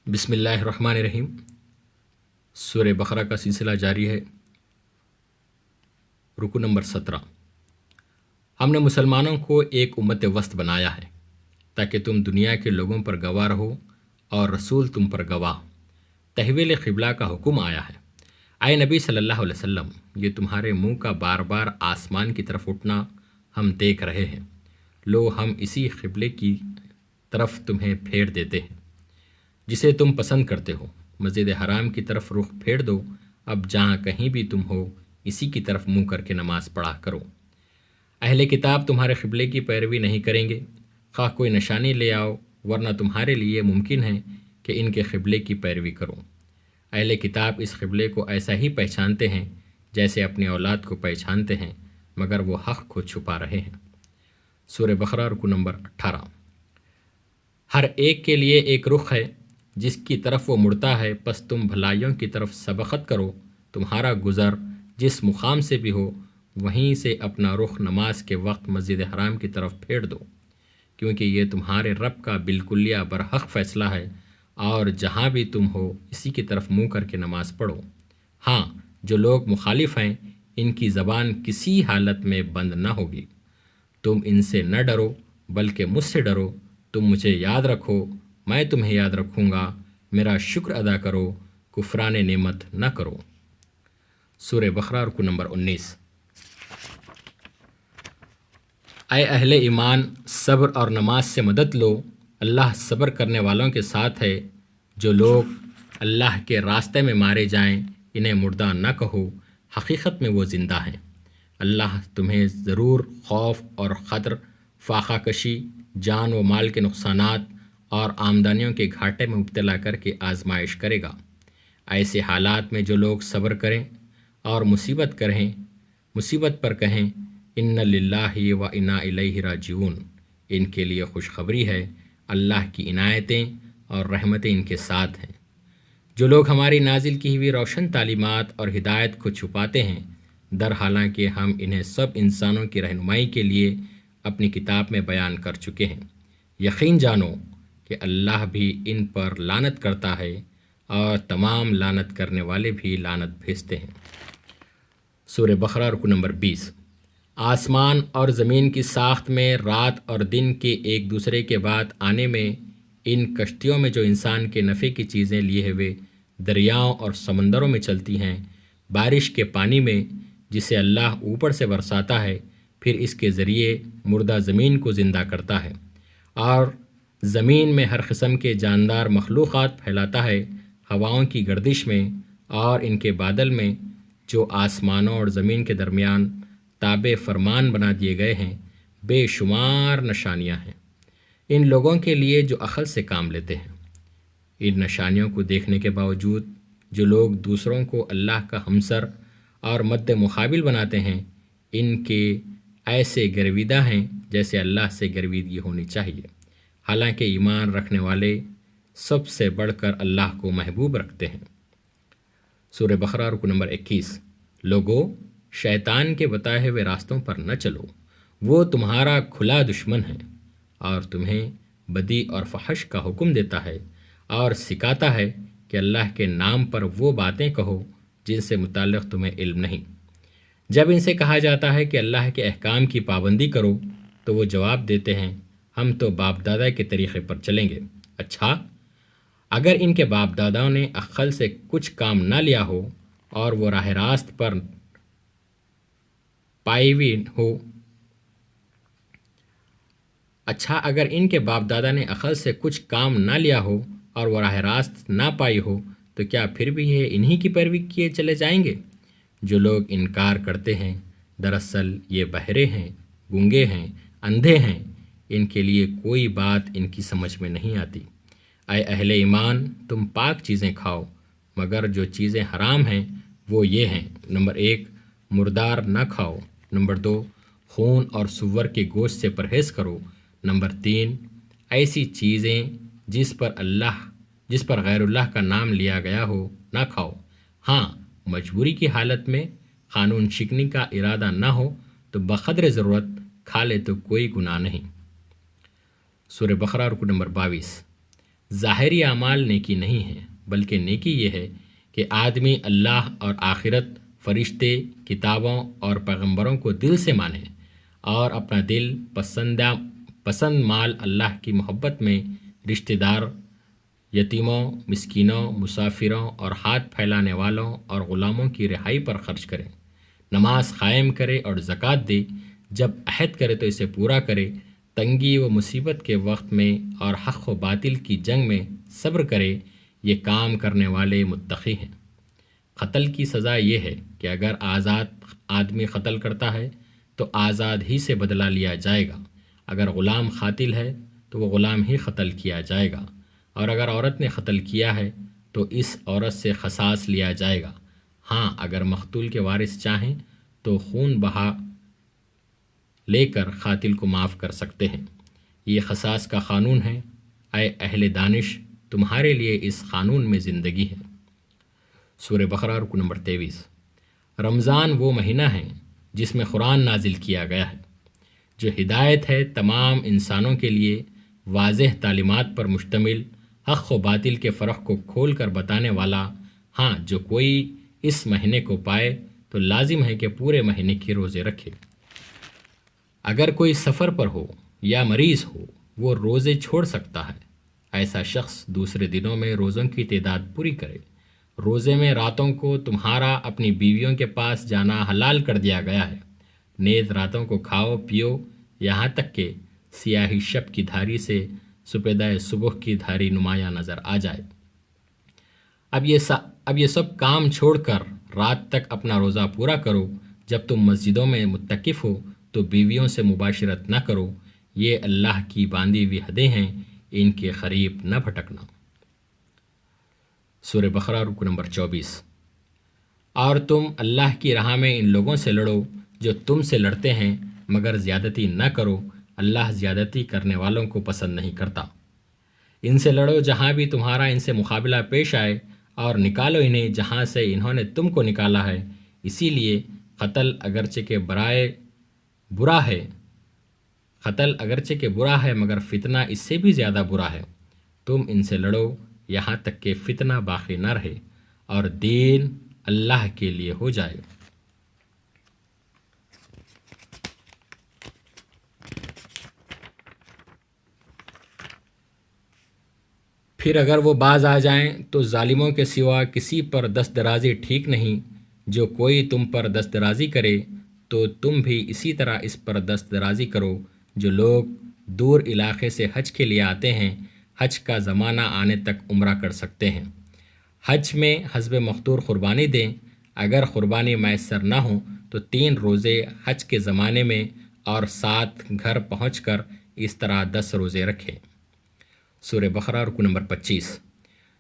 بسم اللہ الرحمن الرحیم۔ سورہ بقرہ کا سلسلہ جاری ہے۔ رکو نمبر 17۔ ہم نے مسلمانوں کو ایک امت وسط بنایا ہے تاکہ تم دنیا کے لوگوں پر گواہ رہو اور رسول تم پر گواہ۔ تحویل قبلہ کا حکم آیا ہے۔ اے نبی صلی اللہ علیہ وسلم، یہ تمہارے منہ کا بار بار آسمان کی طرف اٹھنا ہم دیکھ رہے ہیں۔ لو ہم اسی قبلے کی طرف تمہیں پھیر دیتے ہیں جسے تم پسند کرتے ہو۔ مسجد حرام کی طرف رخ پھیر دو، اب جہاں کہیں بھی تم ہو اسی کی طرف منہ کر کے نماز پڑھا کرو۔ اہل کتاب تمہارے قبلے کی پیروی نہیں کریں گے، خواہ کوئی نشانی لے آؤ، ورنہ تمہارے لیے ممکن ہے کہ ان کے قبلے کی پیروی کرو۔ اہل کتاب اس قبلے کو ایسا ہی پہچانتے ہیں جیسے اپنی اولاد کو پہچانتے ہیں، مگر وہ حق کو چھپا رہے ہیں۔ سورہ بقرہ رکو نمبر 18۔ ہر ایک کے لیے ایک رخ ہے جس کی طرف وہ مڑتا ہے، پس تم بھلائیوں کی طرف سبقت کرو۔ تمہارا گزر جس مقام سے بھی ہو وہیں سے اپنا رخ نماز کے وقت مسجد حرام کی طرف پھیر دو، کیونکہ یہ تمہارے رب کا بالکلیہ برحق فیصلہ ہے، اور جہاں بھی تم ہو اسی کی طرف منہ کر کے نماز پڑھو۔ ہاں، جو لوگ مخالف ہیں ان کی زبان کسی حالت میں بند نہ ہوگی۔ تم ان سے نہ ڈرو بلکہ مجھ سے ڈرو۔ تم مجھے یاد رکھو، میں تمہیں یاد رکھوں گا۔ میرا شکر ادا کرو، کفران نعمت نہ کرو۔ سورہ بقرہ رکو نمبر 19۔ اے اہل ایمان، صبر اور نماز سے مدد لو۔ اللہ صبر کرنے والوں کے ساتھ ہے۔ جو لوگ اللہ کے راستے میں مارے جائیں انہیں مردہ نہ کہو، حقیقت میں وہ زندہ ہیں۔ اللہ تمہیں ضرور خوف اور خطر، فاقہ کشی، جان و مال کے نقصانات اور آمدنیوں کے گھاٹے میں مبتلا کر کے آزمائش کرے گا۔ ایسے حالات میں جو لوگ صبر کریں اور مصیبت پر کہیں ان للہ و انا الیہ راجعون، ان کے لیے خوشخبری ہے، اللہ کی عنایتیں اور رحمتیں ان کے ساتھ ہیں۔ جو لوگ ہماری نازل کی ہوئی روشن تعلیمات اور ہدایت کو چھپاتے ہیں، در حالانکہ ہم انہیں سب انسانوں کی رہنمائی کے لیے اپنی کتاب میں بیان کر چکے ہیں، یقین جانو کہ اللہ بھی ان پر لعنت کرتا ہے اور تمام لعنت کرنے والے بھی لعنت بھیجتے ہیں۔ سورہ بقرہ رکو نمبر 20۔ آسمان اور زمین کی ساخت میں، رات اور دن کے ایک دوسرے کے بعد آنے میں، ان کشتیوں میں جو انسان کے نفع کی چیزیں لیے ہوئے دریاؤں اور سمندروں میں چلتی ہیں، بارش کے پانی میں جسے اللہ اوپر سے برساتا ہے، پھر اس کے ذریعے مردہ زمین کو زندہ کرتا ہے، اور زمین میں ہر قسم کے جاندار مخلوقات پھیلاتا ہے ہواؤں کی گردش میں، اور ان کے بادل میں جو آسمانوں اور زمین کے درمیان تابع فرمان بنا دیے گئے ہیں، بے شمار نشانیاں ہیں ان لوگوں کے لیے جو عقل سے کام لیتے ہیں۔ ان نشانیوں کو دیکھنے کے باوجود جو لوگ دوسروں کو اللہ کا ہمسر اور مد مقابل بناتے ہیں، ان کے ایسے گرویدہ ہیں جیسے اللہ سے گرویدگی ہونی چاہیے، حالانکہ ایمان رکھنے والے سب سے بڑھ کر اللہ کو محبوب رکھتے ہیں۔ سورہ بقرہ رکو نمبر 21۔ لوگو، شیطان کے بتائے ہوئے راستوں پر نہ چلو، وہ تمہارا کھلا دشمن ہے، اور تمہیں بدی اور فحش کا حکم دیتا ہے، اور سکھاتا ہے کہ اللہ کے نام پر وہ باتیں کہو جن سے متعلق تمہیں علم نہیں۔ جب ان سے کہا جاتا ہے کہ اللہ کے احکام کی پابندی کرو تو وہ جواب دیتے ہیں، ہم تو باپ دادا کے طریقے پر چلیں گے۔ اچھا، اگر ان کے باپ داداؤں نے عقل سے کچھ کام نہ لیا ہو اور وہ راہ راست پر پائی ہوئی ہو اگر ان کے باپ دادا نے عقل سے کچھ کام نہ لیا ہو اور وہ راہ راست نہ پائی ہو تو کیا پھر بھی یہ انہی کی پیروی کیے چلے جائیں گے؟ جو لوگ انکار کرتے ہیں دراصل یہ بہرے ہیں، گونگے ہیں، اندھے ہیں، ان کے لیے کوئی بات ان کی سمجھ میں نہیں آتی۔ اے اہل ایمان، تم پاک چیزیں کھاؤ، مگر جو چیزیں حرام ہیں وہ یہ ہیں: نمبر 1، مردار نہ کھاؤ، نمبر 2، خون اور سور کے گوشت سے پرہیز کرو، نمبر 3، ایسی چیزیں جس پر غیر اللہ کا نام لیا گیا ہو نہ کھاؤ۔ ہاں، مجبوری کی حالت میں قانون شکنی کا ارادہ نہ ہو تو بقدر ضرورت کھا لے تو کوئی گناہ نہیں۔ سورہ بقرہ رکو نمبر 22۔ ظاہری اعمال نیکی نہیں ہے، بلکہ نیکی یہ ہے کہ آدمی اللہ اور آخرت، فرشتے، کتابوں اور پیغمبروں کو دل سے مانے اور اپنا دل پسند مال اللہ کی محبت میں رشتہ دار، یتیموں، مسکینوں، مسافروں اور ہاتھ پھیلانے والوں اور غلاموں کی رہائی پر خرچ کرے، نماز قائم کرے اور زکوٰۃ دے، جب عہد کرے تو اسے پورا کرے، تنگی و مصیبت کے وقت میں اور حق و باطل کی جنگ میں صبر کرے، یہ کام کرنے والے متقی ہیں۔ قتل کی سزا یہ ہے کہ اگر آزاد آدمی قتل کرتا ہے تو آزاد ہی سے بدلہ لیا جائے گا، اگر غلام قاتل ہے تو وہ غلام ہی قتل کیا جائے گا، اور اگر عورت نے قتل کیا ہے تو اس عورت سے قصاص لیا جائے گا۔ ہاں، اگر مقتول کے وارث چاہیں تو خون بہا لے کر قاتل کو معاف کر سکتے ہیں۔ یہ قصاص کا قانون ہے۔ اے اہل دانش، تمہارے لیے اس قانون میں زندگی ہے۔ سورہ بقرہ رکو نمبر 23۔ رمضان وہ مہینہ ہے جس میں قرآن نازل کیا گیا ہے، جو ہدایت ہے تمام انسانوں کے لیے، واضح تعلیمات پر مشتمل، حق و باطل کے فرق کو کھول کر بتانے والا۔ ہاں، جو کوئی اس مہینے کو پائے تو لازم ہے کہ پورے مہینے کے روزے رکھے۔ اگر کوئی سفر پر ہو یا مریض ہو، وہ روزے چھوڑ سکتا ہے۔ ایسا شخص دوسرے دنوں میں روزوں کی تعداد پوری کرے۔ روزے میں راتوں کو تمہارا اپنی بیویوں کے پاس جانا حلال کر دیا گیا ہے۔ نیز راتوں کو کھاؤ پیو، یہاں تک کہ سیاہی شب کی دھاری سے سپیدہ صبح کی دھاری نمایاں نظر آ جائے۔ اب یہ سب کام چھوڑ کر رات تک اپنا روزہ پورا کرو۔ جب تم مسجدوں میں متکف ہو تو بیویوں سے مباشرت نہ کرو، یہ اللہ کی باندھی ہوئی حدیں ہیں، ان کے قریب نہ بھٹکنا۔ سورہ بقرہ رکو نمبر 24۔ اور تم اللہ کی راہ میں ان لوگوں سے لڑو جو تم سے لڑتے ہیں، مگر زیادتی نہ کرو، اللہ زیادتی کرنے والوں کو پسند نہیں کرتا۔ ان سے لڑو جہاں بھی تمہارا ان سے مقابلہ پیش آئے، اور نکالو انہیں جہاں سے انہوں نے تم کو نکالا ہے۔ اسی لیے قتل اگرچہ کہ برا ہے مگر فتنہ اس سے بھی زیادہ برا ہے۔ تم ان سے لڑو یہاں تک کہ فتنہ باقی نہ رہے اور دین اللہ کے لیے ہو جائے۔ پھر اگر وہ باز آ جائیں تو ظالموں کے سوا کسی پر دست درازی ٹھیک نہیں۔ جو کوئی تم پر دست درازی کرے تو تم بھی اسی طرح اس پر دست درازی کرو۔ جو لوگ دور علاقے سے حج کے لیے آتے ہیں، حج کا زمانہ آنے تک عمرہ کر سکتے ہیں۔ حج میں حسب مقدور قربانی دیں۔ اگر قربانی میسر نہ ہو تو 3 روزے حج کے زمانے میں اور 7 گھر پہنچ کر اس طرح 10 روزے رکھیں۔ سورہ بقرہ رکو نمبر 25۔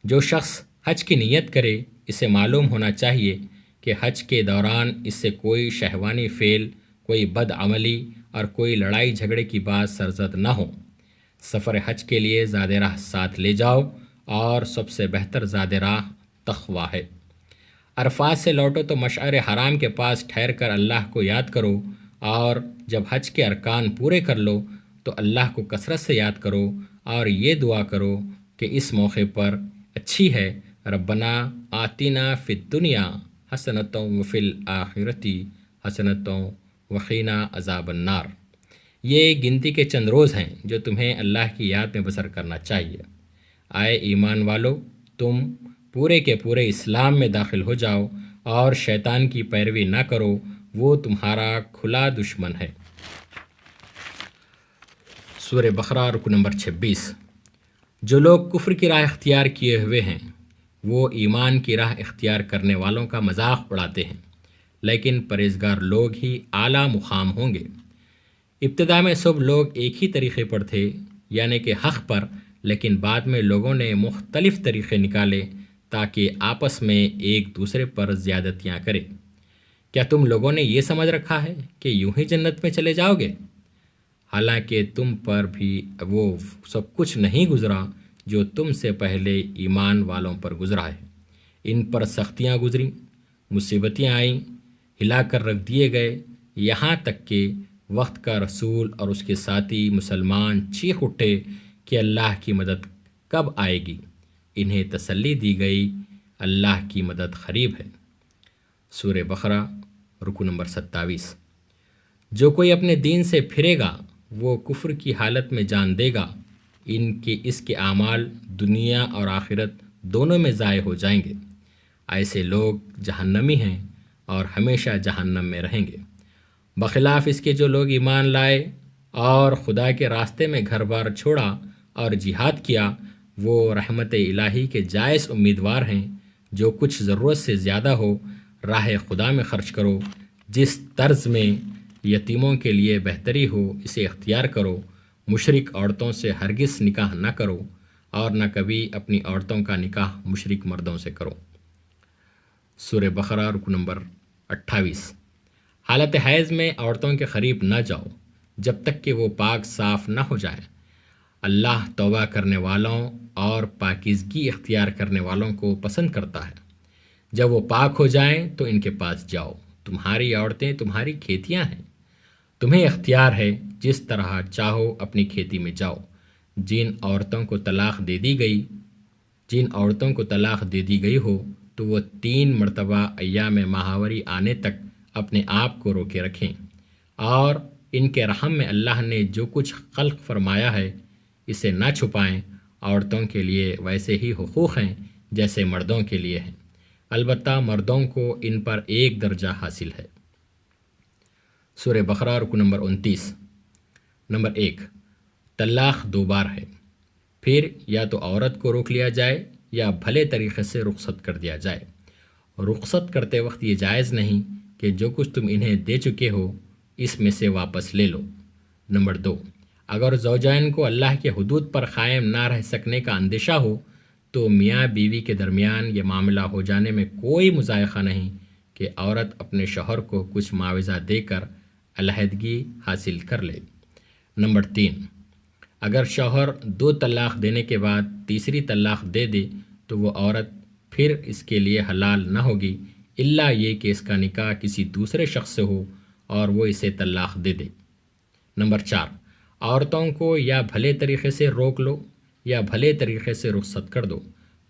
جو شخص حج کی نیت کرے، اسے معلوم ہونا چاہیے کہ حج کے دوران اس سے کوئی شہوانی فعل، کوئی بد عملی اور کوئی لڑائی جھگڑے کی بات سرزد نہ ہو۔ سفر حج کے لیے زاد راہ ساتھ لے جاؤ، اور سب سے بہتر زاد راہ تقویٰ ہے۔ عرفات سے لوٹو تو مشعر حرام کے پاس ٹھہر کر اللہ کو یاد کرو، اور جب حج کے ارکان پورے کر لو تو اللہ کو کثرت سے یاد کرو، اور یہ دعا کرو کہ اس موقع پر اچھی ہے، ربنا آتنا فی الدنیا حسنۃ وفی الآخرۃ حسنۃ وقنا عذاب النار۔ یہ گنتی کے چند روز ہیں جو تمہیں اللہ کی یاد میں بسر کرنا چاہیے۔ اے ایمان والو، تم پورے کے پورے اسلام میں داخل ہو جاؤ اور شیطان کی پیروی نہ کرو، وہ تمہارا کھلا دشمن ہے۔ سورہ بقرہ رکو نمبر 26۔ جو لوگ کفر کی راہ اختیار کیے ہوئے ہیں، وہ ایمان کی راہ اختیار کرنے والوں کا مذاق اڑاتے ہیں، لیکن پرہیزگار لوگ ہی اعلیٰ مقام ہوں گے۔ ابتدا میں سب لوگ ایک ہی طریقے پر تھے، یعنی کہ حق پر، لیکن بعد میں لوگوں نے مختلف طریقے نکالے تاکہ آپس میں ایک دوسرے پر زیادتیاں کریں۔ کیا تم لوگوں نے یہ سمجھ رکھا ہے کہ یوں ہی جنت میں چلے جاؤ گے؟ حالانکہ تم پر بھی وہ سب کچھ نہیں گزرا جو تم سے پہلے ایمان والوں پر گزرا ہے۔ ان پر سختیاں گزریں، مصیبتیں آئیں، ہلا کر رکھ دیے گئے، یہاں تک کہ وقت کا رسول اور اس کے ساتھی مسلمان چیخ اٹھے کہ اللہ کی مدد کب آئے گی؟ انہیں تسلی دی گئی، اللہ کی مدد قریب ہے۔ سورہ بقرہ رکو نمبر 27۔ جو کوئی اپنے دین سے پھرے گا وہ کفر کی حالت میں جان دے گا، اس کے اعمال دنیا اور آخرت دونوں میں ضائع ہو جائیں گے۔ ایسے لوگ جہنمی ہیں اور ہمیشہ جہنم میں رہیں گے۔ بخلاف اس کے جو لوگ ایمان لائے اور خدا کے راستے میں گھر بار چھوڑا اور جہاد کیا، وہ رحمت الہی کے جائز امیدوار ہیں۔ جو کچھ ضرورت سے زیادہ ہو راہ خدا میں خرچ کرو، جس طرز میں یتیموں کے لیے بہتری ہو اسے اختیار کرو۔ مشرک عورتوں سے ہرگز نکاح نہ کرو اور نہ کبھی اپنی عورتوں کا نکاح مشرک مردوں سے کرو۔ سورہ بقرہ رکو نمبر 28۔ حالت حیض میں عورتوں کے قریب نہ جاؤ جب تک کہ وہ پاک صاف نہ ہو جائیں۔ اللہ توبہ کرنے والوں اور پاکیزگی اختیار کرنے والوں کو پسند کرتا ہے۔ جب وہ پاک ہو جائیں تو ان کے پاس جاؤ، تمہاری عورتیں تمہاری کھیتیاں ہیں، تمہیں اختیار ہے جس طرح چاہو اپنی کھیتی میں جاؤ۔ جن عورتوں کو طلاق دے دی گئی ہو تو وہ 3 مرتبہ ایام ماہوری آنے تک اپنے آپ کو روکے رکھیں، اور ان کے رحم میں اللہ نے جو کچھ خلق فرمایا ہے اسے نہ چھپائیں۔ عورتوں کے لیے ویسے ہی حقوق ہیں جیسے مردوں کے لیے ہیں، البتہ مردوں کو ان پر ایک درجہ حاصل ہے۔ سورہ بقرہ رکو نمبر 29۔ نمبر 1، طلاق 2 بار ہے، پھر یا تو عورت کو روک لیا جائے یا بھلے طریقے سے رخصت کر دیا جائے۔ رخصت کرتے وقت یہ جائز نہیں کہ جو کچھ تم انہیں دے چکے ہو اس میں سے واپس لے لو۔ نمبر 2، اگر زوجین کو اللہ کے حدود پر قائم نہ رہ سکنے کا اندیشہ ہو تو میاں بیوی کے درمیان یہ معاملہ ہو جانے میں کوئی مضائقہ نہیں کہ عورت اپنے شوہر کو کچھ معاوضہ دے کر علیحدگی حاصل کر لے۔ نمبر 3، اگر شوہر 2 طلاق دینے کے بعد تیسری طلاق دے دے تو وہ عورت پھر اس کے لیے حلال نہ ہوگی الا یہ کہ اس کا نکاح کسی دوسرے شخص سے ہو اور وہ اسے طلاق دے دے۔ نمبر 4، عورتوں کو یا بھلے طریقے سے روک لو یا بھلے طریقے سے رخصت کر دو،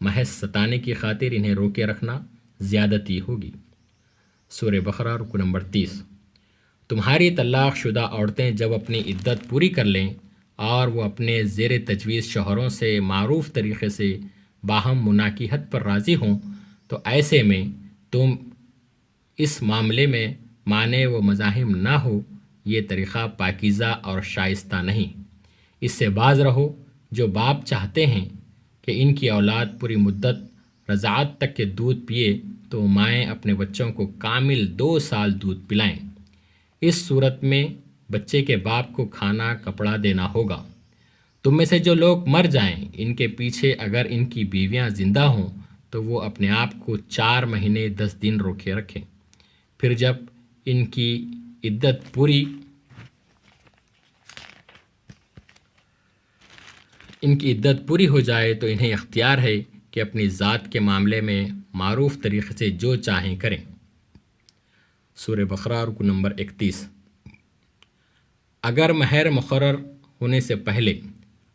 محض ستانے کی خاطر انہیں روکے رکھنا زیادتی ہوگی۔ سورہ بقرہ رکو نمبر 30۔ تمہاری طلاق شدہ عورتیں جب اپنی عدت پوری کر لیں اور وہ اپنے زیر تجویز شوہروں سے معروف طریقے سے باہم مناکحت پر راضی ہوں تو ایسے میں تم اس معاملے میں مانع و مزاحم نہ ہو، یہ طریقہ پاکیزہ اور شائستہ نہیں۔ اس سے باز رہو۔ جو باپ چاہتے ہیں کہ ان کی اولاد پوری مدت رضاعت تک کے دودھ پیے تو مائیں اپنے بچوں کو کامل 2 سال دودھ پلائیں۔ اس صورت میں بچے کے باپ کو کھانا کپڑا دینا ہوگا۔ تم میں سے جو لوگ مر جائیں ان کے پیچھے اگر ان کی بیویاں زندہ ہوں تو وہ اپنے آپ کو 4 مہینے 10 دن روکے رکھیں، پھر جب ان کی عدت پوری ہو جائے تو انہیں اختیار ہے کہ اپنی ذات کے معاملے میں معروف طریقے سے جو چاہیں کریں۔ سورہ بقرہ رکو نمبر 31۔ اگر مہر مقرر ہونے سے پہلے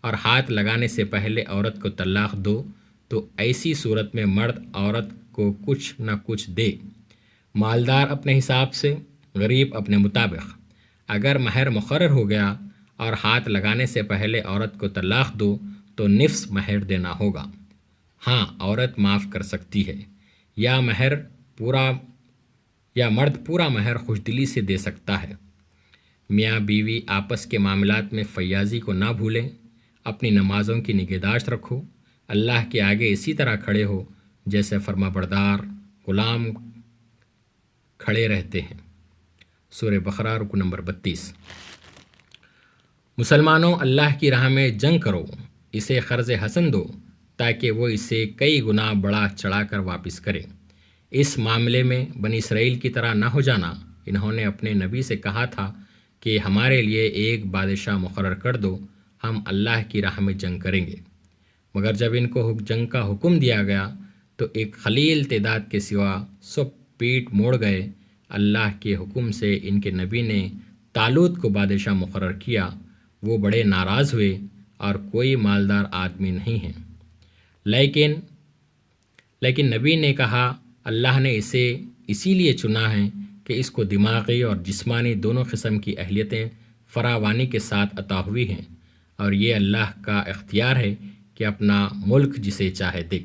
اور ہاتھ لگانے سے پہلے عورت کو طلاق دو تو ایسی صورت میں مرد عورت کو کچھ نہ کچھ دے، مالدار اپنے حساب سے، غریب اپنے مطابق۔ اگر مہر مقرر ہو گیا اور ہاتھ لگانے سے پہلے عورت کو طلاق دو تو نصف مہر دینا ہوگا۔ ہاں، عورت معاف کر سکتی ہے یا مرد پورا مہر خوشدلی سے دے سکتا ہے۔ میاں بیوی آپس کے معاملات میں فیاضی کو نہ بھولیں، اپنی نمازوں کی نگہداشت رکھو، اللہ کے آگے اسی طرح کھڑے ہو جیسے فرما بردار غلام کھڑے رہتے ہیں۔ سورہ بقرہ رکو نمبر 32۔ مسلمانوں، اللہ کی راہ میں جنگ کرو، اسے قرض حسن دو تاکہ وہ اسے کئی گنا بڑھا چڑھا کر واپس کرے۔ اس معاملے میں بنی اسرائیل کی طرح نہ ہو جانا۔ انہوں نے اپنے نبی سے کہا تھا کہ ہمارے لیے ایک بادشاہ مقرر کر دو، ہم اللہ کی راہ میں جنگ کریں گے۔ مگر جب ان کو جنگ کا حکم دیا گیا تو ایک قلیل تعداد کے سوا سب پیٹ موڑ گئے۔ اللہ کے حکم سے ان کے نبی نے طالوت کو بادشاہ مقرر کیا۔ وہ بڑے ناراض ہوئے اور کوئی مالدار آدمی نہیں ہے۔ لیکن نبی نے کہا اللہ نے اسے اسی لیے چنا ہے کہ اس کو دماغی اور جسمانی دونوں قسم کی اہلیتیں فراوانی کے ساتھ عطا ہوئی ہیں، اور یہ اللہ کا اختیار ہے کہ اپنا ملک جسے چاہے دے۔